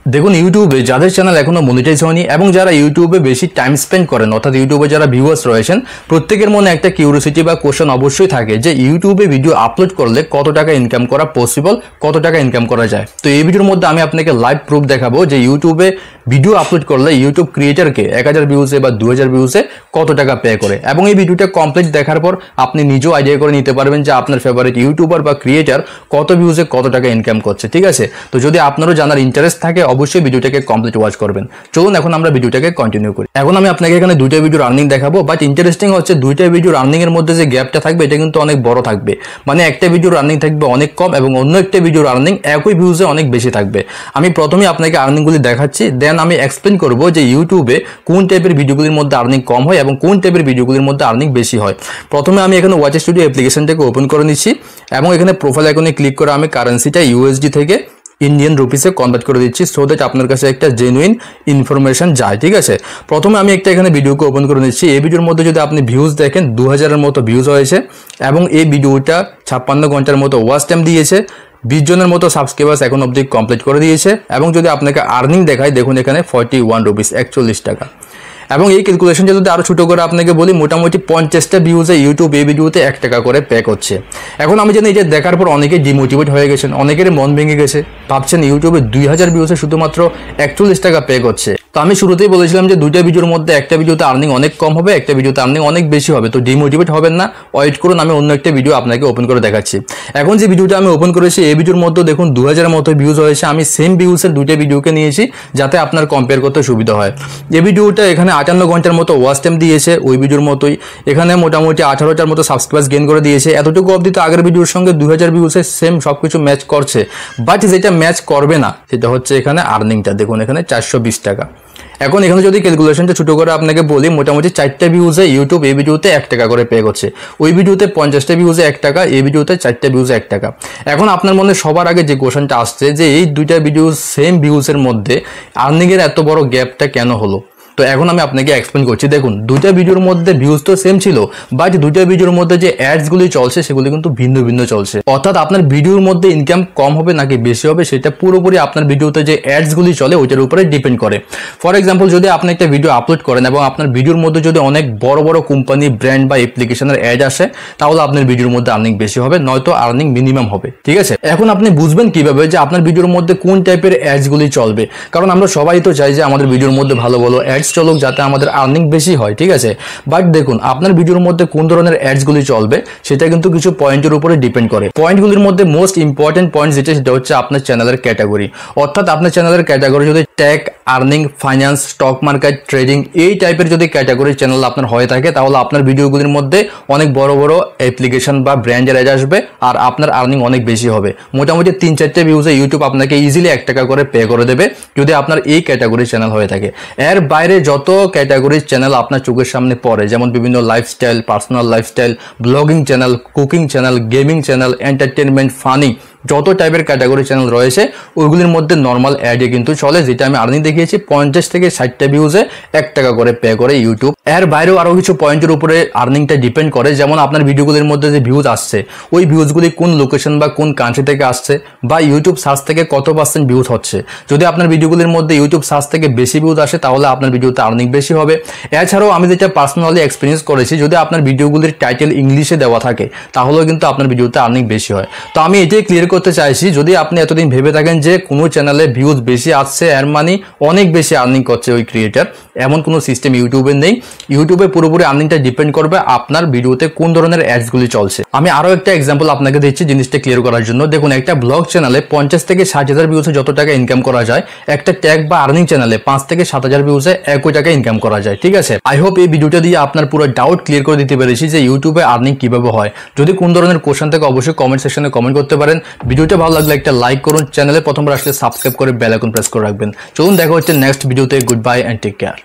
দেখুন ইউটিউবে যাদের চ্যানেল এখনো মনিটাইজ হয়নি এবং যারা ইউটিউবে বেশি টাইম স্পেন্ড করেন অর্থাৎ ইউটিউবে যারা ভিউয়ার্স রয়েছেন প্রত্যেকের মনে একটা কিউরিওসিটি বা কোশ্চেন অবশ্যই থাকে যে ইউটিউবে ভিডিও আপলোড করলে কত টাকা ইনকাম করা পসিবল, কত টাকা ইনকাম করা যায়। তো এই ভিডিওর মধ্যে আমি আপনাকে লাইভ প্রুফ দেখাবো যে ইউটিউবে ভিডিও আপলোড করলে ইউটিউব ক্রিয়েটারকে 1000 ভিউজে বা 2000 ভিউজে কত টাকা পে করে, এবং এই ভিডিওটা কমপ্লিট দেখার পর আপনি নিজেও আইডিয়া করে নিতে পারবেন যে আপনার ফেভারিট ইউটিউবার বা ক্রিয়েটার কত ভিউজে কত টাকা ইনকাম করছে। ঠিক আছে, তো যদি আপনারও জানার ইন্টারেস্ট থাকে অবশ্যই ভিডিওটাকে কমপ্লিট ওয়াচ করবেন। চলুন এখন আমরা ভিডিওটাকে কন্টিনিউ করি। এখন আমি আপনাকে এখানে দুইটা ভিডিওর আর্নিং দেখাবো, বাট ইন্টারেস্টিং হচ্ছে দুইটা ভিডিওর আর্নিং এর মধ্যে যে গ্যাপটা থাকবে এটা কিন্তু অনেক বড় থাকবে। মানে একটা ভিডিওর আর্নিং থাকবে অনেক কম এবং অন্য একটা ভিডিওর আর্নিং একই ভিউজে অনেক বেশি থাকবে। আমি প্রথমে আপনাকে আর্নিংগুলি দেখাচ্ছি, দেন আমি এক্সপ্লেন করব যে ইউটিউবে কোন টাইপের ভিডিওগুলির মধ্যে আর্নিং কম হয় এবং কোন টাইপের ভিডিওগুলির মধ্যে আর্নিং বেশি হয়। প্রথমে আমি এখানে ওয়াচ স্টুডিও অ্যাপ্লিকেশনটাকে ওপেন করে নিচ্ছি এবং এখানে প্রোফাইল আইকনে ক্লিক করে আমি কারেন্সিটা ইউএসডি থেকে ইন্ডিয়ান রুপিসে কনভার্ট করে দিচ্ছি সো দ্যাট আপনার কাছে একটা জেনুইন ইনফরমেশন যায়। ঠিক আছে, প্রথমে আমি একটা এখানে ভিডিওকে ওপেন করে নিচ্ছি। এই ভিডিওর মধ্যে যদি আপনি ভিউজ দেখেন 2000-এর মতো ভিউজ হয়েছে এবং এই ভিডিওটা 56 ঘন্টার মতো ওয়াচ টাইম দিয়েছে, 20 জনের মতো সাবস্ক্রাইবার্স এখন অবধি কমপ্লিট করে দিয়েছে এবং যদি আপনাকে আর্নিং দেখায় দেখুন এখানে 41 রুপিস 41 টাকা। এবং এই ক্যালকুলেশনটা যদি আরও ছোটো করে আপনাকে বলি মোটামুটি 50টা ভিউজে ইউটিউব এই ভিডিওতে 1 টাকা করে পে করছে। এখন আমি জানি এটা দেখার পর অনেকেই ডিমোটিভেট হয়ে গেছেন, অনেকের মন ভেঙে গেছে, ভাবছেন ইউটিউবে 2000 ভিউজে শুধুমাত্র 41 টাকা পে করছে। তো আমি শুরুতেই বলেছিলাম যে দুইটা ভিডিওর মধ্যে একটা ভিডিওতে আর্নিং অনেক কম হবে, একটা ভিডিওতে আর্নিং অনেক বেশি হবে। তো ডিমোটিভেট হবেন না, ওয়েট করুন, আমি অন্য একটা ভিডিও আপনাকে ওপেন করে দেখাচ্ছি। এখন যে ভিডিওটা আমি ওপেন করেছি এই ভিডিওর মধ্যে দেখুন 2000-এর মতো ভিউজ হয়েছে। আমি সেম ভিউজের দুইটা ভিডিওকে নিয়েছি যাতে আপনার কম্পেয়ার করতে সুবিধা হয়। এই ভিডিওটা এখানে 58 ঘন্টার মতো ওয়াচ টাইম দিয়েছে, ওই ভিডিওর মতোই এখানে মোটামুটি 18টার মতো সাবস্ক্রাইবার্স গেইন করে দিয়েছে। এতটুকু অবধি তো আগের ভিডিওর সঙ্গে 2000 ভিউজে সেম সবকিছু ম্যাচ করছে, বাট যেটা ম্যাচ করবে না সেটা হচ্ছে এখানে আর্নিংটা। দেখুন এখানে 420 টাকা। এখন এখানে যদি ক্যালকুলেশনটা ছোটো করে আপনাকে বলি মোটামুটি 4টা ভিউজে ইউটিউব এই ভিডিওতে 1 টাকা করে পে করছে, ওই ভিডিওতে 50টা ভিউজে 1 টাকা, এই ভিডিওতে 4টা ভিউজে 1 টাকা। এখন আপনার মনে সবার আগে যে কোশ্চেনটা আসছে যে এই দুইটা ভিডিও সেম ভিউজের মধ্যে আর্নিংয়ের এত বড় গ্যাপটা কেন হলো। তো এখন আমি আপনাকে এক্সপ্লেন করছি। দেখুন দুইটা ভিডিওর মধ্যে ভিউজ তো সেম ছিল, বাট দুইটা ভিডিওর মধ্যে যে অ্যাডসগুলি চলছে সেগুলি কিন্তু ভিন্ন ভিন্ন চলছে। অর্থাৎ আপনার ভিডিওর মধ্যে ইনকাম কম হবে নাকি বেশি হবে সেটা পুরোপুরি আপনার ভিডিওতে যে অ্যাডসগুলি চলে ওইটার উপরে ডিপেন্ড করে। ফর এক্সাম্পল যদি আপনি একটা ভিডিও আপলোড করেন এবং আপনার ভিডিওর মধ্যে যদি অনেক বড় বড় কোম্পানি, ব্র্যান্ড বা অ্যাপ্লিকেশনের অ্যাড আসে তাহলে আপনার ভিডিওর মধ্যে আর্নিং বেশি হবে, নয়তো আর্নিং মিনিমাম হবে। ঠিক আছে, এখন আপনি বুঝবেন কিভাবে যে আপনার ভিডিওর মধ্যে কোন টাইপের অ্যাডসগুলি চলবে, কারণ আমরা সবাই তো চাই যে আমাদের ভিডিওর মধ্যে ভালো ভালো অ্যাডস চলুক যাতে আমাদের আর্নিং বেশি হয়। ঠিক আছে, বাট দেখুন আপনার ভিডিওর মধ্যে কোন ধরনের অ্যাডসগুলি চলবে সেটা কিন্তু কিছু পয়েন্টের উপরে ডিপেন্ড করে। পয়েন্টগুলির মধ্যে মোস্ট ইম্পর্টেন্ট পয়েন্ট যেটা সেটা হচ্ছে আপনার চ্যানেলের ক্যাটাগরি। অর্থাৎ আপনার চ্যানেলের ক্যাটাগরি যদি tech, earning, finance, stock market, trading এই টাইপের যদি ক্যাটাগরির চ্যানেল আপনার হয়ে থাকে তাহলে আপনার ভিডিওগুলির মধ্যে অনেক বড় বড় অ্যাপ্লিকেশন বা ব্র্যান্ডের অ্যাড আসবে আর আপনার আর্নিং অনেক বেশি হবে। মোটামুটি 3-4টে ভিউজে ইউটিউব আপনাকে ইজিলি 1 টাকা করে পে করে দেবে যদি আপনার এই ক্যাটাগরির চ্যানেল হয়ে থাকে। এর বাইরে যত ক্যাটাগরির চ্যানেল আপনার চোখের সামনে পড়ে, যেমন বিভিন্ন lifestyle, personal lifestyle, blogging channel, cooking channel, gaming channel, entertainment, funny, যত টাইপের ক্যাটাগরি চ্যানেল রয়েছে ওইগুলির মধ্যে নর্মাল অ্যাডে কিন্তু চলে, যেটা আমি আর্নিং দেখিয়েছি 50 থেকে 60টা ভিউজে 1 টাকা করে পে করে ইউটিউব। এর বাইরেও আরও কিছু পয়েন্টের উপরে আর্নিংটা ডিপেন্ড করে, যেমন আপনার ভিডিওগুলির মধ্যে যে ভিউজ আসছে ওই ভিউজগুলি কোন লোকেশন বা কোন কান্ট্রি থেকে আসছে বা ইউটিউব সার্চ থেকে কত % ভিউজ হচ্ছে। যদি আপনার ভিডিওগুলির মধ্যে ইউটিউব সার্চ থেকে বেশি ভিউজ আসে তাহলে আপনার ভিডিওতে আর্নিং বেশি হবে। এছাড়াও আমি যেটা পার্সোনালি এক্সপিরিয়েন্স করেছি, যদি আপনার ভিডিওগুলির টাইটেল ইংলিশে দেওয়া থাকে তাহলেও কিন্তু আপনার ভিডিওতে আর্নিং বেশি হয়। তো আমি এটাই ক্লিয়ার করতে চাইছি, যদি আপনি এতদিন ভেবে থাকেন যে কোনো চ্যানেলে ভিউজ বেশি আসছে এর মানে অনেক বেশি আর্নিং করছে ওই ক্রিয়েটার, এমন কোনো সিস্টেম ইউটিউবে নেই। ইউটিউবে পুরোপুরি আর্নিংটা ডিপেন্ড করবে আপনার ভিডিওতে কোন ধরনের অ্যাডসগুলি চলছে। আমি আরও একটা এক্সাম্পল আপনাকে দিচ্ছি জিনিসটা ক্লিয়ার করার জন্য। দেখুন একটা ব্লগ চ্যানেলে 50 থেকে 60,000 ভিউজে যত টাকা ইনকাম করা যায়, একটা ট্যাগ বা আর্নিং চ্যানেলে 5 থেকে 7,000 ভিউজে একই টাকা ইনকাম করা যায়। ঠিক আছে, আই হোপ এই ভিডিওটা দিয়ে আপনার পুরো ডাউট ক্লিয়ার করে দিতে পেরেছি যে ইউটিউবে আর্নিং কিভাবে হয়। যদি কোন ধরনের কোশ্চেন থাকে অবশ্যই কমেন্ট সেকশনে কমেন্ট করতে পারেন। ভিডিওটা ভালো লাগলে একটা লাইক করুন, চ্যানেলে প্রথমবার আসলে সাবস্ক্রাইব করে বেল আইকন প্রেস করে রাখবেন। চলুন দেখা হচ্ছে নেক্সট ভিডিওতে। Goodbye and take care.